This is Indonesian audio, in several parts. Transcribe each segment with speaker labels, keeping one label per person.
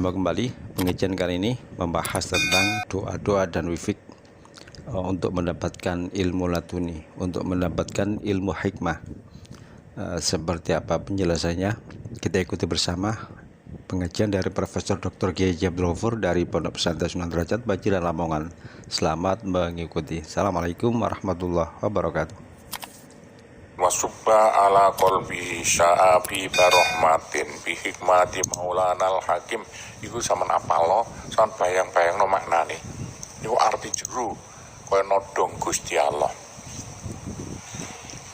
Speaker 1: berjumpa kembali. Pengajian kali ini membahas tentang doa-doa dan wifik untuk mendapatkan ilmu latuni, untuk mendapatkan ilmu hikmah. Seperti apa penjelasannya? Kita ikuti bersama pengajian dari Profesor Dr. Kiai Abdul Ghafur dari Pondok Pesantren Sunan Derajat Paciran Lamongan. Selamat mengikuti. Assalamualaikum warahmatullahi wabarakatuh.
Speaker 2: Wasubba ala qalbi sya'abi barahmatin bi hikmati maulanal hakim. Iku sampean apalo, sampean bayang-bayang no maknane. Iku arti jero kaya nodong Gusti Allah.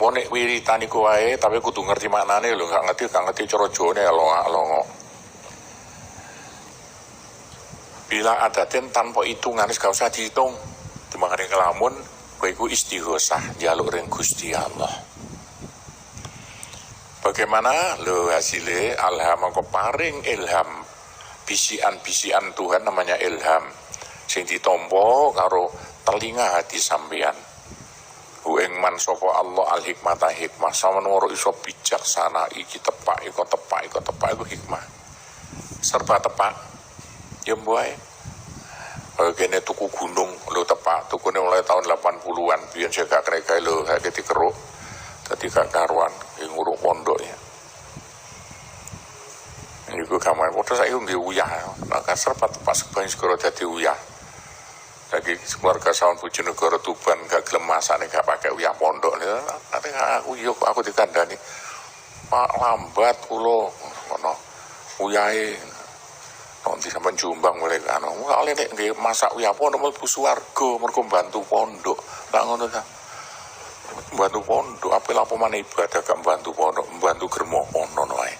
Speaker 2: Monek wiritan iku wae tapi kudu ngerti maknane lho, gak ngerti cara Jawane longo. Bila adatin tanpa hitungan gak usah dihitung. Dimangane kelamun kowe iku istighosah njaluk ring Gusti Allah. Bagaimana lo hasilnya? Alham aku paring ilham, bisian Tuhan namanya ilham, sing ditompo karo telinga hati sampeyan. Ing man sapa Allah al hikmata hikmah, saman waro iso bijaksana, iki tepak iku hikmah. Serba tepak. Ya mbuh. Kene tuku gunung lo tepak, tukune mulai tahun 80-an, biyen sing gak krek lho, gak dikeruk. Tadi gak karuan ngurung pondok ya. Iku kamar foto saya nggih uyah. Maka serpat pas sebanyak segera dadi uyah. Lagi keluarga sawan Bojonegoro Tuban gak gelem masane gak pakai uyah pondok. Nanti aku dikandani. Pak lambat kula ngono. Uyahe nanti sampean Jombang mulai anu. Kok nek nggih masak uyah pondok mlebu swarga mergo bantu pondok. Lah ngono ta. Membantu pondok, apa lapo mana ibadah gak membantu pondok, membantu germohono wae.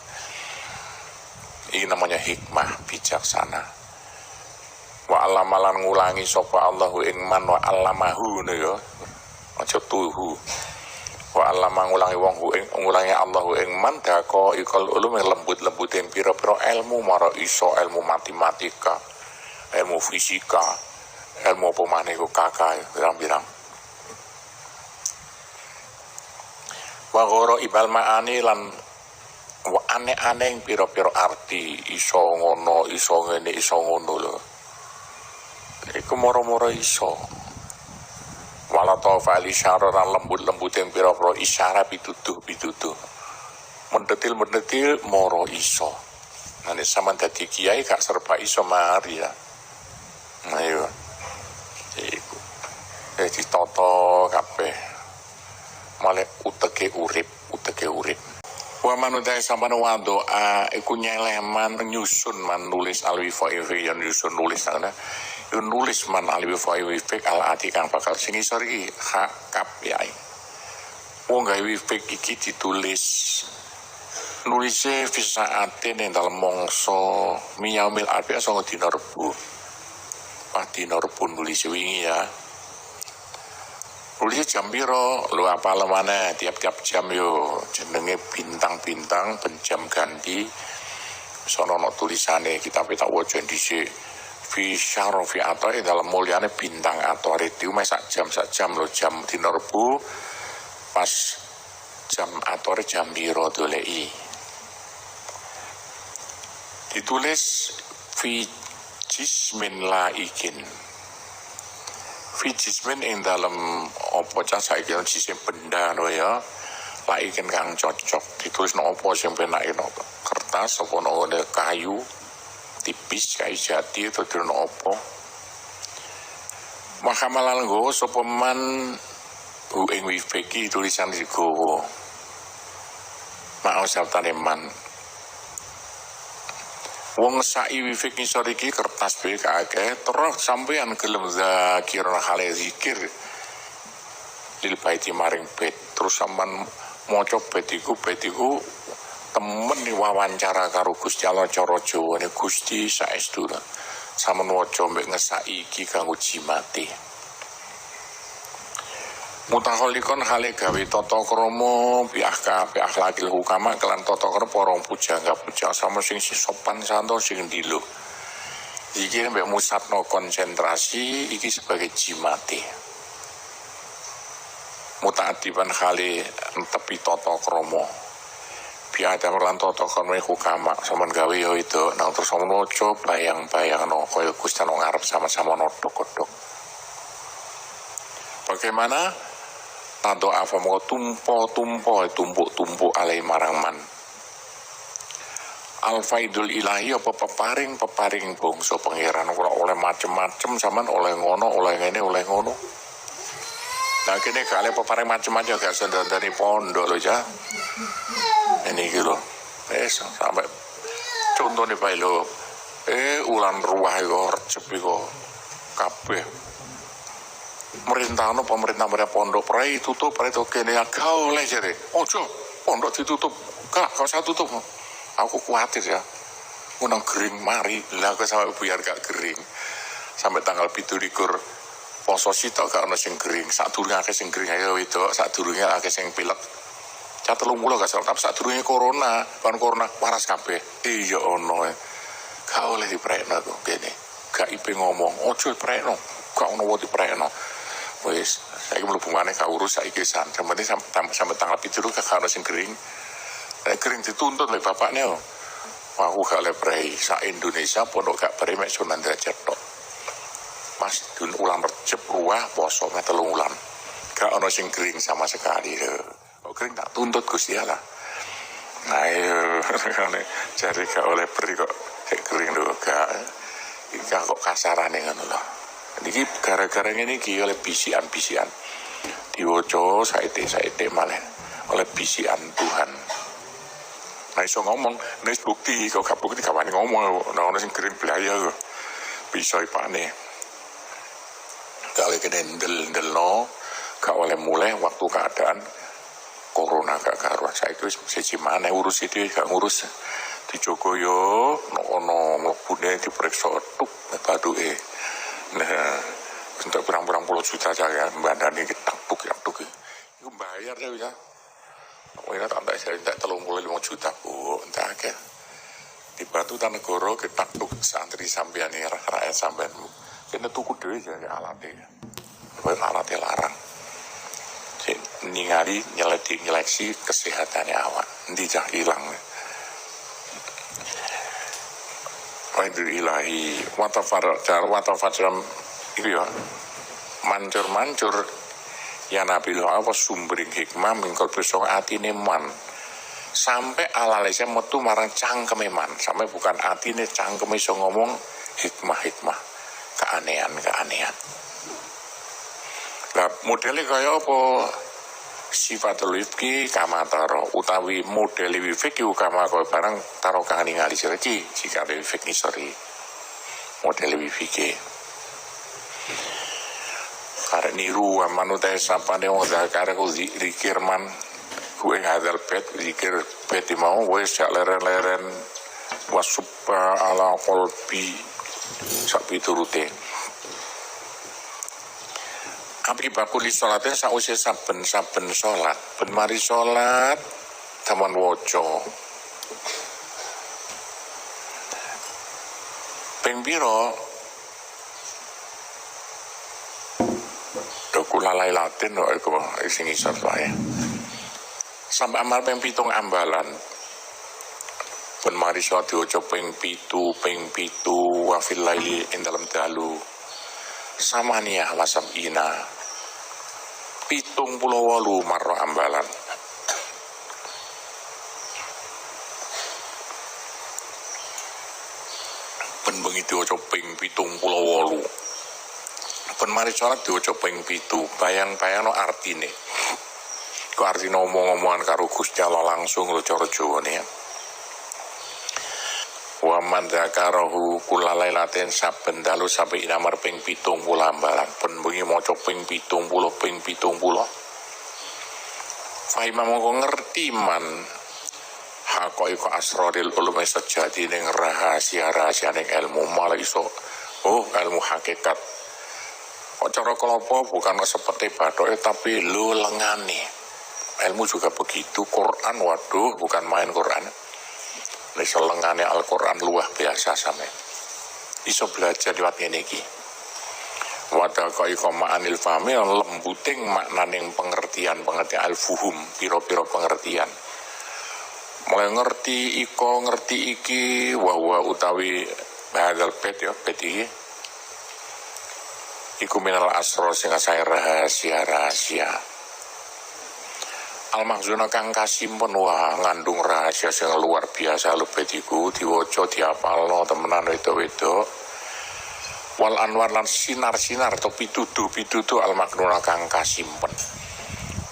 Speaker 2: Ini namanya hikmah bijaksana. Wa alamalan ngulangi sapa Allahu ing man wa alamahu ngono ya. Aja tuhu. Wa alama ngulangi wong ing ngulangi Allahu ing man dako ikal ulum lembut-lembutin pira-pira ilmu mara iso ilmu matematika, ilmu fisika, ilmu apa maneh ku kakak pirang-pirang. Wagoro ibal ma'ani lan aneh-aneh yang piro-piro arti iso ngono, iso ngene, iso ngono lho. Iku moro-moro iso. Wala tawfa'al isyara lan lembut-lembut yang piro-piro isyara pituduh. Mendetil moro iso. Nanti sama dadi kiai gak serba iso mari ya. Ayo. Iku. Ditoto kabeh. Malek uteke urip. Wa manutai sampan wa doa iku nyeleman nyusun man nulis alwifaifi yang nyusun nulis ana yo nulis man alwifaifi al ati kang bakal sing isor iki hak kap yai. Wong gawe wifik iki ditulis nulise fisaate ning dalem mangsa miyaumil arbi sanga dina Rebo. Pas dina Rebo nulis wingi ya. Nulis jam piro, lu apa lemana tiap-tiap jam yo jenenge bintang-bintang penjam ganti. Sono no tulisane kita pita waca dhisik fi syarafi atau dalam mulyane bintang atau itu sak jam lo jam dina Rebo pas jam atau jam piro dolei. Ditulis fi jismin laikin. Fijismen ing dalam opo cah saiki jisim benda no ya laikin kang cocok ditulis no opo sing penak no kertas apa no kayu tipis kayu jati atau no opo mahamalan nggawa sapa man ing wifiki tulisan digawa mau sabtane man wong sai wifik ngisor iki kertas BKK terus sampean gelem zakir hale zikir lil baiti maring bait terus sampean maca bait iku temen wawancara karo Gusti Allah cara Jawane Gusti saestu sampean waca mbek ngesaki iki kanggo jimate mutaholikon hale gawe tata krama biaka akhlakil hukama kelan tata krama para pujangga sama sing sopan santo sing ndilo. Iki mbek musatno konsentrasi iki sebagai jimate. Mutaatiban hale tepi tata krama. biada merlanto tokon me hukama sampean gawe yo itu nang terus ngono coba bayang-bayang no koyo Gusti nang ngarep sama-sama nodok-kodok. Bagaimana tado apa mau tumpuk alai marangman al-faidul ilahi apa peparing bangsa pangeran ora oleh macem-macem sampean oleh ngono oleh ngene oleh ngono. Nah kene gak oleh peparing macem-macem gak sendandani pondok lho ya. Ini gitu loh. Sampai contoh nih Pak lo. Ulan ruah iku recep iku kabeh. Pemerintah pondok prai tutup prai to kene gak oleh jare. Ojo pondok ditutup. Gak usah tutup. Aku khawatir ya. Unang kering mari lah kok sampai biar gak kering. Sampai tanggal 17 poso sitok gak ono sing kering. Sadurunge akeh sing kering ayo wedok, sadurunge akeh sing pilek. Cat 30 gak salah, tapi sadurunge corona waras kabeh. Iya ono. Gak oleh diprekno kok kene. Gak ipe ngomong, ojo diprekno. Gak ono wae diprekno. Wis, saiki mlebu maneh gak urus saiki san. Sampai tanggal 17 gak ono sing kering. Nek kering dituntut oleh bapaknya. Aku gak oleh prei sak Indonesia pondok gak prei mek Sunan Derajat tok. Mas dun ulang recep ruah poso mek 3 ulan. Gak ono sing kering sama sekali. Kok kering tak tuntut Gusti Allah. Nah, jadi gak oleh prei kok kering lho gak. Iki kok kasarane ngono lho. Niki gara-gara ngene iki oleh bisian-bisian. Diwoco saite malah oleh bisian Tuhan. Nah iso ngomong, nek bukti kok gak bukti gak wani ngomong, nah ono sing kering belaya kok. Bisa ipane. Gak oleh kene ndel-ndelno, gak oleh mulai waktu keadaan corona gak karuan. Saiki wis siji maneh urus iki gak ngurus. Dijogo yo ono mlebune diperiksa tuk baduke. Nah, untuk berang-berang puluh juta aja mbandani taktuk iku bayar ya. Wena tak saya tak 35 juta bu, entah ke di Batu Tanegoro kita tuk santri sampean ini rakyat sampean kena tuku dhewe ya alatnya, alatnya larang. Ningali nyeleksi kesehatannya awak, ndi cah ilang. Faidul ilahi watafajram itu ya mancur ya Nabi Allah sumbering hikmah mingkol besok atine man sampai alalesnya metu marang cangkeme man sampai bukan atine cangkeme iso ngomong hikmah keanehan. Lah modelnya kaya apa sifatul wifki kama taro utawi model wifik iku kama kaya barang taro kang ningali iki jika wifik nisori model wifike karena niru manut sapane wong zakare ku zikir man kuwi hadal pet zikir pet mau wis sak leren-leren wasubba ala qalbi sak piturute api bakuli salate sause saben salat ben mari salat taman waca ping pira kula lailatin kok iku sing isor wae. Sampai amal ping 7 ambalan. Ben mari salat diwaca ping 7 wa fil laili ing dalem dalu. Samaniyah wasabina. 78 marra ambalan. Ben bengi diwaca ping 78. Ben mari sholat diwaca ping 7 bayang-bayangno artine ku artine omong-omongan karo Gusti Allah langsung lho cara Jawane wa man dzakarahu kulalailatin saben dalu sampai inamar ping 70 ambalan ben bengi maca ping 70 Fahima mongko ngerti man hakoiko asraril ulum sejati ning rahasia-rahasia ning ilmu malah iso ilmu hakikat cara kelompok bukan seperti badoke tapi lu lengane. Ilmu juga begitu. Quran waduh bukan main Quran. Iso lengane Al-Quran luar biasa sampe. Iso belajar liwat ngene iki. Wadah kaya ma'anil fahmi lembuting maknaning pengertian al-fuhum piro-piro pengertian. mulai ngerti iko ngerti iki wa utawi hadal pet ya pet iki iku minal asro sing saya rahasia al makhzuna kang kasimpun wah ngandung rahasia sing luar biasa lho pet iku diwaca diapalno temenan wedok-wedok wal anwar lan sinar-sinar atau pituduh al maknuna kang kasimpen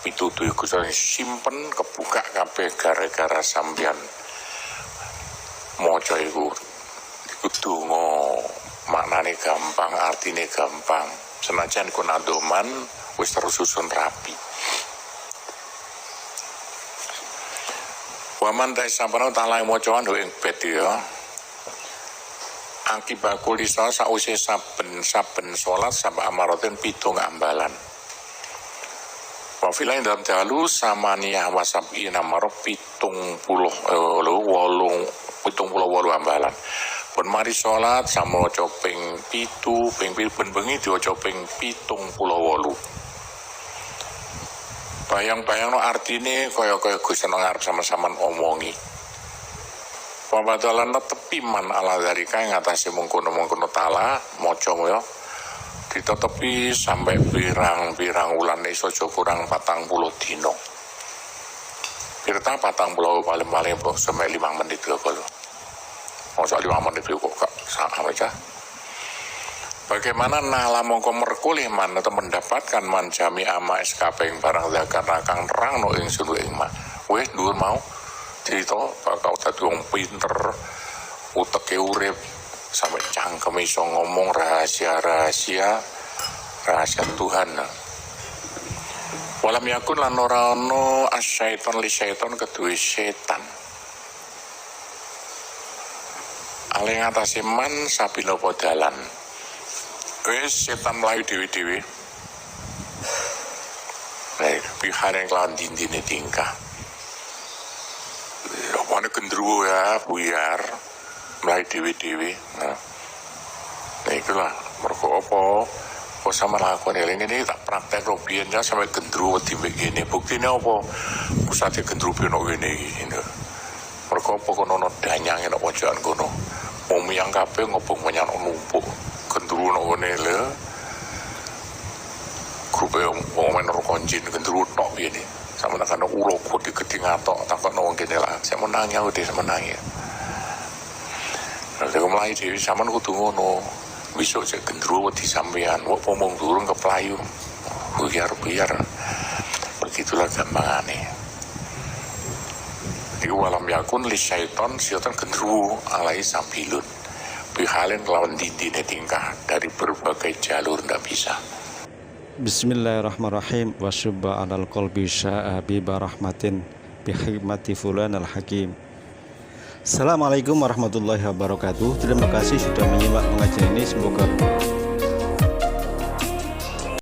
Speaker 2: pituduh iku simpen kebuka kabeh gara-gara sampeyan maca iku donga maknane gampang artine gampang senajan iku nadoman wis tersusun rapi waman ta sampana ta'ala macaan ing bet ya akibakul isa sause saben salat sampai amaratin pitung ambalan wafilain dalam dalu samaniyah wasabi namaro pitung puluh ambalan pun mari sholat sama copeng pitu ping bengi dia copeng pitung pulau walu bayang-bayang no artine kaya Gusti ngarep sama-sama omongi pabadalan tepi man ala dari kaya ngatasi mengkono ta'ala moco ya ditetepi sampai pirang ulan iso kurang 40 dino pirta 40 paling sampai 5 menit ya kalau masa 5 menit kok gak sama aja bagaimana nala mongko merkulih man atau mendapatkan man jami ama SKP yang barang zakar nakang terang no ing sulu ing ma weh dhuwur mau cerita bakal dadi wong pinter uteke urip sampai cangkem iso ngomong rahasia Tuhan. Walam yakun lan ora ana asyaiton li syaiton kedue setan. Ale ngatasi man sabila dalan. Wis setan mlayu dewi-dewi. Baik, pihare kelawan dindine tingkah. Apa gendruwo ya, buyar. Mulai dewi-dewi nah itulah mergo apa sama lakukan ini tak praktek robiennya sampai gendruwo di begini buktinya apa pusatnya gendruwo no gini mergo apa kono danyangin apa jangan kono yang kabeh ngobong banyak numpuk gendruwo no gini le grup yang main rokonjin gendruwo tok gini sama nak ada urok di geding atok takut no gini lah saya menangnya udah menangnya Lalu mulai dewi sampean kudu ngono. Besok cek gendruwo di sampean, wong pomong durung keplayu. Buyar. Begitulah gampangane. Iku walam yakun li syaiton gendruwo alai sabilun. Bihalen lawan dindine tingkah dari berbagai jalur ndak bisa.
Speaker 1: Bismillahirrahmanirrahim wa subba alal qalbi sya'a bi barahmatin bi hikmati fulan al hakim. Assalamualaikum warahmatullahi wabarakatuh. Terima kasih sudah menyimak pengajian ini. Semoga